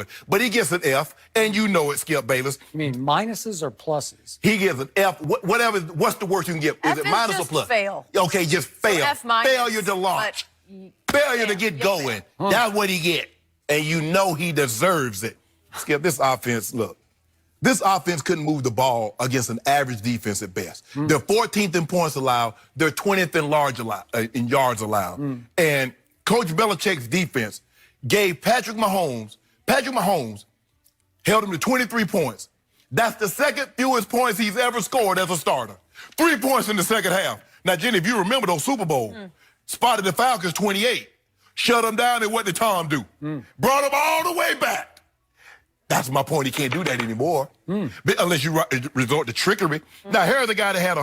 good. But he gets an F, and you know it, Skip Bayless. You mean minuses or pluses? He gives an F. Whatever. What's the worst you can give? F is it minus just or plus? Fail. Okay, just fail. So F minus, failure to launch. Failure to get going. That's what he get. And you know he deserves it. Skip, this offense, look. This offense couldn't move the ball against an average defense at best. They're 14th in points allowed. They're 20th in yards allowed. And Coach Belichick's defense gave Patrick Mahomes held him to 23 points. That's the second fewest points he's ever scored as a starter. 3 points in the second half. Now, Jenny, if you remember those Super Bowls, spotted the Falcons 28, shut them down, and what did Tom do? Brought them all the way back. That's my point. He can't do that anymore unless you resort to trickery. Now, here's the guy that had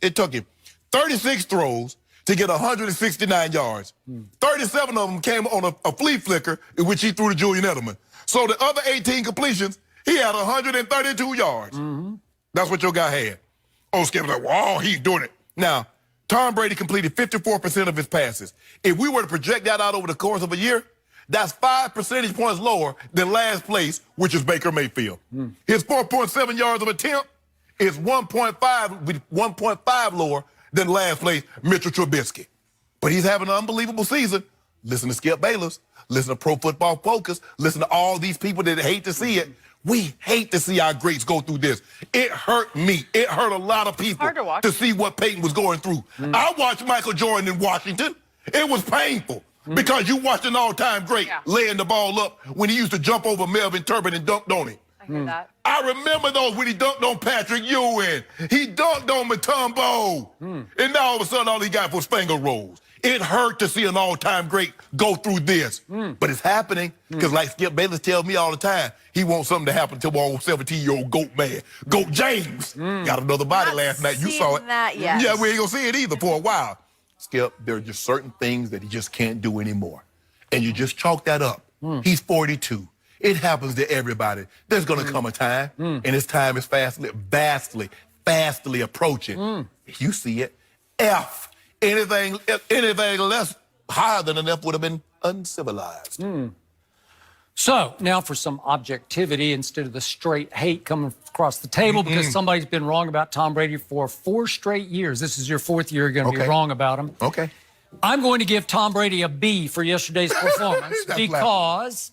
it took him 36 throws to get 169 yards. 37 of them came on a flea flicker, in which he threw to Julian Edelman. So the other 18 completions, he had 132 yards. That's what your guy had. Oh, Skip's like, wow, he's doing it. Now, Tom Brady completed 54% of his passes. If we were to project that out over the course of a year, that's 5 percentage points lower than last place, which is Baker Mayfield. His 4.7 yards of attempt is 1.5 lower than last place, Mitchell Trubisky. But he's having an unbelievable season. Listen to Skip Bayless. Listen to Pro Football Focus. Listen to all these people that hate to see it. We hate to see our greats go through this. It hurt me. It hurt a lot of people to see what Peyton was going through. I watched Michael Jordan in Washington. It was painful. Because you watched an all-time great laying the ball up when he used to jump over Melvin Turbin and dunked on him. I hear that. I remember those when he dunked on Patrick Ewing. He dunked on Mutombo. And now all of a sudden all he got was finger rolls. It hurt to see an all-time great go through this. But it's happening because like Skip Bayless tells me all the time, he wants something to happen to old 17-year-old GOAT man. GOAT James. Got another body last night. You saw it. That yet. Yeah, we ain't going to see it either for a while. Skip, there are just certain things that he just can't do anymore. And you just chalk that up. He's 42. It happens to everybody. There's going to come a time, and his time is fastly approaching. You see it. F. Anything less higher than an F would have been uncivilized. So now for some objectivity instead of the straight hate coming across the table because somebody's been wrong about Tom Brady for 4 straight years. This is your 4th year you're going to be wrong about him. Okay. I'm going to give Tom Brady a B for yesterday's performance because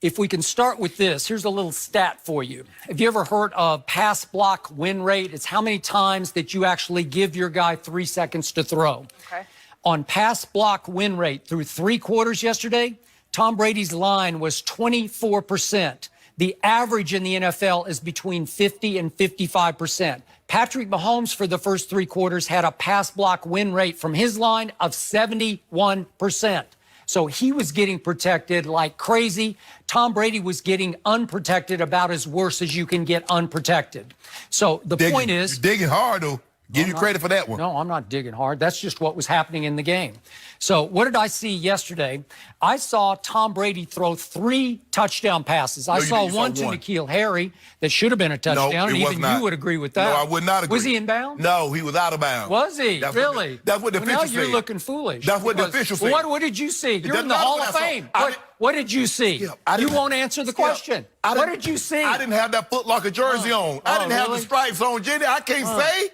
if we can start with this, here's a little stat for you. Have you ever heard of pass block win rate? It's how many times that you actually give your guy 3 seconds to throw. Okay. On pass block win rate through 3 quarters yesterday, Tom Brady's line was 24%. The average in the NFL is between 50 and 55%. Patrick Mahomes for the first 3 quarters had a pass block win rate from his line of 71%. So he was getting protected like crazy. Tom Brady was getting unprotected about as worse as you can get unprotected. So the point is... You're digging hard, though. Give you credit for that one. No, I'm not digging hard. That's just what was happening in the game. So what did I see yesterday? I saw Tom Brady throw 3 touchdown passes. I saw one to N'Keal Harry that should have been a touchdown. No, and even you would agree with that. No, I would not agree. Was he in bounds? No, he was out of bounds. Was he? Really? That's what the official now said. you're looking foolish. That's what the official said. What did you see? You're in the Hall of Fame. What did you see? You won't answer the question. What did you see? I didn't have that Foot Locker jersey on. I didn't have the stripes on, Jenny. I can't say.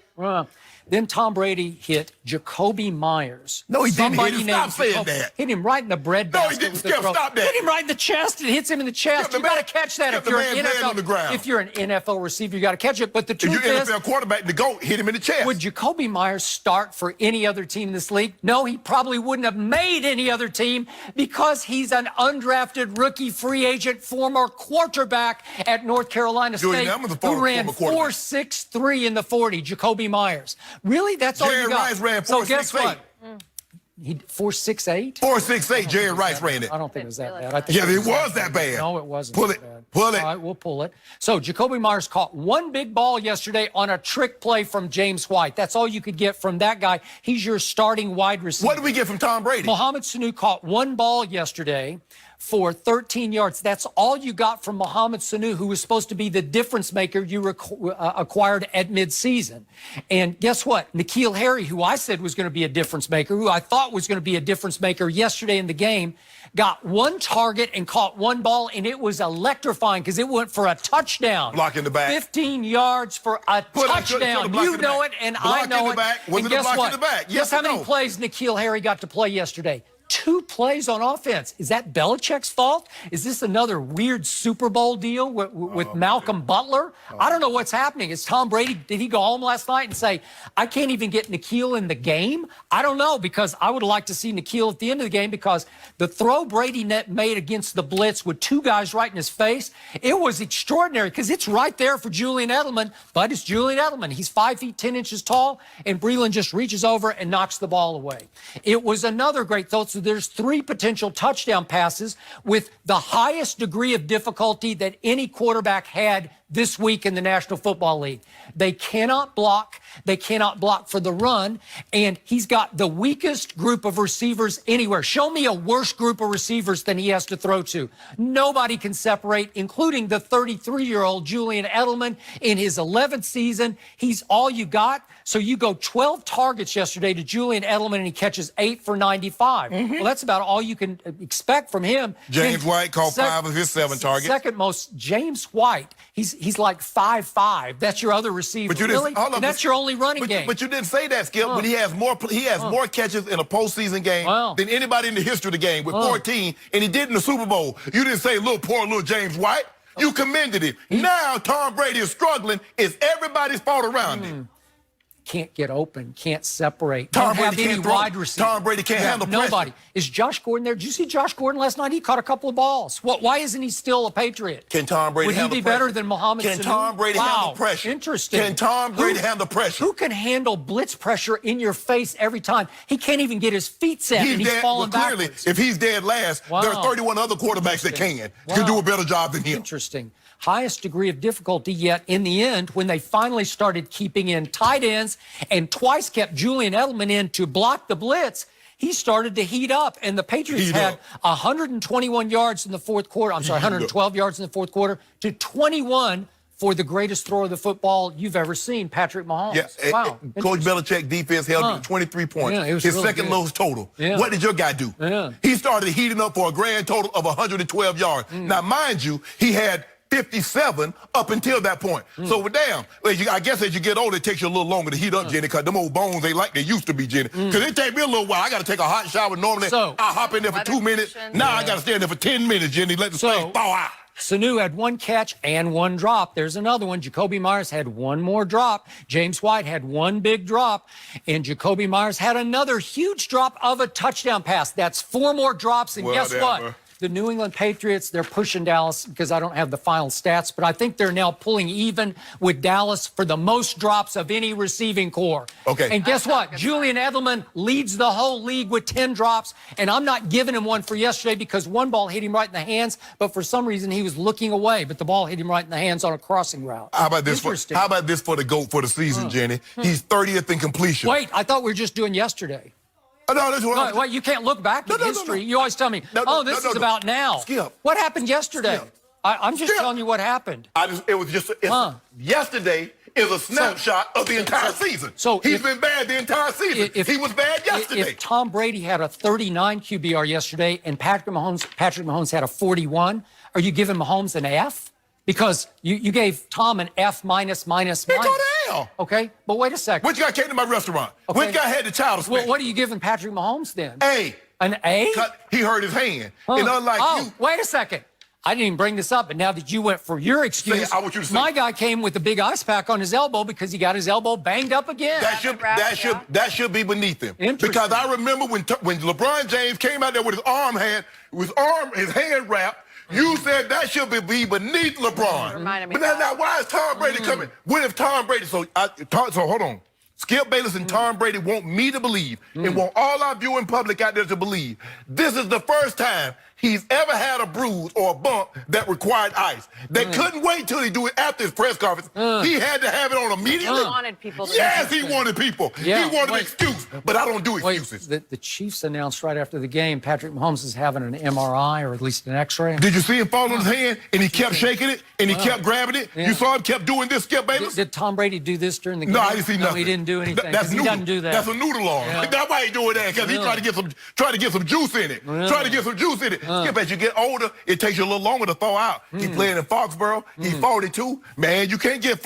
Then Tom Brady hit Jacoby Myers. No, he didn't hit him. Stop saying that. Hit him right in the breadbasket. No, he didn't. Stop that. Hit him right in the chest. It hits him in the chest. You got to catch that if you're an NFL. If you're an NFL receiver, you got to catch it. But the truth is, if you're an NFL quarterback, the GOAT hit him in the chest. Would Jacoby Myers start for any other team in this league? No, he probably wouldn't have made any other team because he's an undrafted rookie free agent former quarterback at North Carolina State who ran 4.63 in the 40. Jacoby Myers. Really? That's all you got. Rice ran 4.68. So guess what? He 4.68? 4.68. Jerry Rice ran it. I don't think it was that bad. I think it was that bad. No, it wasn't. Pull it. Pull it. All right, we'll pull it. So Jacoby Myers caught 1 big ball yesterday on a trick play from James White. That's all you could get from that guy. He's your starting wide receiver. What did we get from Tom Brady? Mohamed Sanu caught 1 ball yesterday for 13 yards. That's all you got from Mohamed Sanu, who was supposed to be the difference maker you acquired at midseason. And guess what? N'Keal Harry, who I said was going to be a difference maker, who I thought was going to be a difference maker yesterday in the game, got one target and caught one ball, and it was electrifying because it went for a touchdown. Block in the back. 15 yards for a touchdown. You know it, and I know it. And guess what? Guess how many plays N'Keal Harry got to play yesterday? 2 plays on offense. Is that Belichick's fault? Is this another weird Super Bowl deal with Malcolm Butler? I don't know what's happening. Is Tom Brady, did he go home last night and say, I can't even get N'Keal in the game? I don't know, because I would like to see N'Keal at the end of the game, because the throw Brady made against the blitz with 2 guys right in his face, it was extraordinary, because it's right there for Julian Edelman, but it's Julian Edelman. He's 5 feet 10 inches tall, and Breland just reaches over and knocks the ball away. It was another great throw. So there's 3 potential touchdown passes with the highest degree of difficulty that any quarterback had this week in the National Football League. They cannot block. They cannot block for the run. And he's got the weakest group of receivers anywhere. Show me a worse group of receivers than he has to throw to. Nobody can separate, including the 33-year-old Julian Edelman in his 11th season. He's all you got. So you go 12 targets yesterday to Julian Edelman, and he catches 8 for 95. Well, that's about all you can expect from him. James White caught 5 of his 7 targets. Second most, James White. He's like 5'5". That's your other receiver. But you really? hold on, And that's your only running game. But you didn't say that, Skip. But he has more catches in a postseason game than anybody in the history of the game with 14, and he did in the Super Bowl. You didn't say poor little James White. You commended him. Now Tom Brady is struggling. It's everybody's fault around him. Can't get open, can't separate. Tom Don't Brady have any can't throw. wide receiver. Tom Brady can't handle pressure. Nobody. Is Josh Gordon there? Did you see Josh Gordon last night? He caught a couple of balls. Why isn't he still a Patriot? Can Tom Brady handle pressure? Would he be better than Mohamed Sanu? Can Tom Brady handle pressure? Interesting. Can Tom Brady handle pressure? Who can handle blitz pressure in your face every time? He can't even get his feet set, and he's falling clearly, backwards. if he's dead last, there are 31 other quarterbacks that can do a better job than him. Interesting. Highest degree of difficulty, yet in the end, when they finally started keeping in tight ends and twice kept Julian Edelman in to block the blitz, he started to heat up. And the Patriots had 121 yards in the fourth quarter. I'm sorry, 112 yards in the fourth quarter to 21 for the greatest thrower of the football you've ever seen, Patrick Mahomes. Yeah. Wow. Coach Belichick defense held him to 23 points. Yeah, it was his really second good. lowest total. Yeah. What did your guy do? Yeah. He started heating up for a grand total of 112 yards. Now, mind you, he had 57 up until that point. So, damn, I guess as you get older, it takes you a little longer to heat up, Jenny, because them old bones ain't like they used to be, Jenny. Because it take me a little while. I got to take a hot shower. Normally, I hop in there for 2 minutes. Now I got to stay in there for 10 minutes, Jenny. Let the thing thaw out. Sanu had 1 catch and 1 drop. There's another one. Jacoby Myers had 1 more drop. James White had 1 big drop. And Jacoby Myers had another huge drop of a touchdown pass. That's 4 more drops. And guess what? The New England Patriots, they're pushing Dallas, because I don't have the final stats, but I think they're now pulling even with Dallas for the most drops of any receiving core. Okay. And guess what? Julian Edelman leads the whole league with 10 drops, and I'm not giving him one for yesterday because one ball hit him right in the hands, but for some reason he was looking away, but the ball hit him right in the hands on a crossing route. How about this for the GOAT for the season, Jenny? He's 30th in completion. Wait, I thought we were just doing yesterday. No, that's what Wait, you can't look back in history. You always tell me, this is about now. Skip. What happened yesterday? I'm just telling you what happened. Yesterday is a snapshot of the entire season. So he's been bad the entire season. He was bad yesterday. If Tom Brady had a 39 QBR yesterday and Patrick Mahomes had a 41, are you giving Mahomes an F? Because you gave Tom an F minus. Go to hell. Okay, but wait a second. Which guy came to my restaurant? Okay. Which guy had the child to Well, what are you giving Patrick Mahomes then? A. An A? He hurt his hand. And unlike you. Wait a second. I didn't even bring this up, but now that you went for your excuse, I want you to say my guy came with a big ice pack on his elbow because he got his elbow banged up again. That should be beneath him. Because I remember when LeBron James came out there with his hand wrapped. You said that should be beneath LeBron. But now why is Tom Brady coming? What if Tom Brady? So hold on. Skip Bayless and Tom Brady want me to believe and want all our viewing public out there to believe this is the first time he's ever had a bruise or a bump that required ice. They couldn't wait till he do it after his press conference. He had to have it on immediately. He wanted people to Yes, he wanted people. Yeah, he wanted an excuse, but I don't do excuses. The Chiefs announced right after the game Patrick Mahomes is having an MRI or at least an X-ray. Did you see him fall on his hand and he kept shaking it and he kept grabbing it? Yeah. You saw him kept doing this, Skip Bayless? Did Tom Brady do this during the game? No, I didn't see nothing. No, he didn't do anything. That's He noodle. doesn't do that. That's a noodle arm. Yeah. That's why he doing that, because he trying to get some juice in it. Trying to get some juice in it. Skip, as you get older, it takes you a little longer to thaw out. He playing in Foxborough. He's 42. Man, you can't get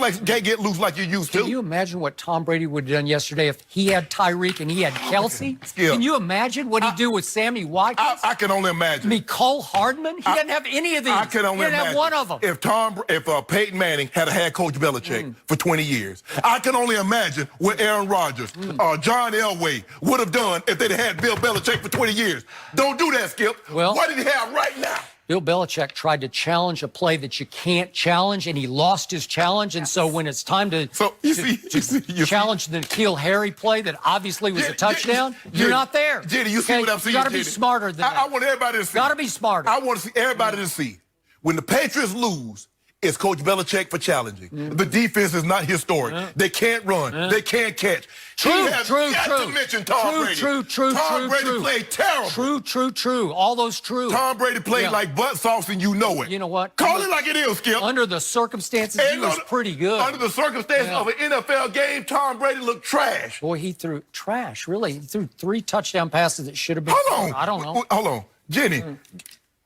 loose like you used to. Can you imagine what Tom Brady would have done yesterday if he had Tyreek and he had Kelsey? Skip. Can you imagine what he'd do with Sammy Watkins? I can only imagine. Cole Hardman? He doesn't have any of these. I can only he didn't imagine. have one of them. If Peyton Manning had Coach Belichick for 20 years, I can only imagine what Aaron Rodgers, John Elway would have done if they'd had Bill Belichick for 20 years. Don't do that, Skip. Well, what did he have right now? Bill Belichick tried to challenge a play that you can't challenge, and he lost his challenge. And so when it's time to challenge the N'Keal Harry play that obviously was a touchdown, you're not there. Jenny, you see what I'm saying? You got to be smarter than that. I want everybody to see. Got to be smarter. I want to see everybody to see. When the Patriots lose, it's Coach Belichick for challenging. The defense is not historic. They can't run. They can't catch. True. To mention Tom Brady. Tom Brady played terrible. True. All those true. Tom Brady played like butt sauce, and you know it. You know what? Call it like it is, Skip. Under the circumstances, he was pretty good. Under the circumstances of an NFL game, Tom Brady looked trash. Boy, he threw trash, really. He threw 3 touchdown passes that should have been. Hold on. I don't know. Hold on. Jenny.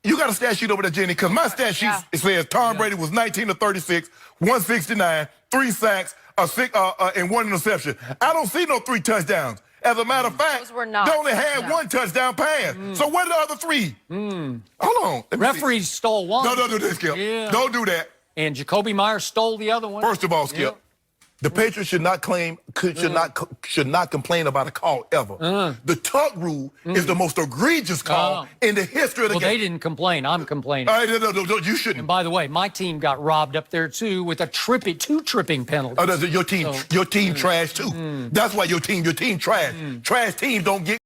You got a stat sheet over there, Jenny, because my stat sheet says Tom Brady was 19 of 36, 169, 3 sacks, and 1 interception. I don't see no 3 touchdowns. As a matter of fact, they only had 1 touchdown pass. So what are the other 3? Hold on. Referees stole 1. No, don't do this, Skip. Yeah. Don't do that. And Jacoby Myers stole the other one. First of all, Skip, the Patriots should not complain about a call ever. The tuck rule is the most egregious call in the history of the game. Well, they didn't complain. I'm complaining. No, you shouldn't. And by the way, my team got robbed up there too with a 2 tripping penalties. Your team trash too. That's why your team trash. Trash teams don't get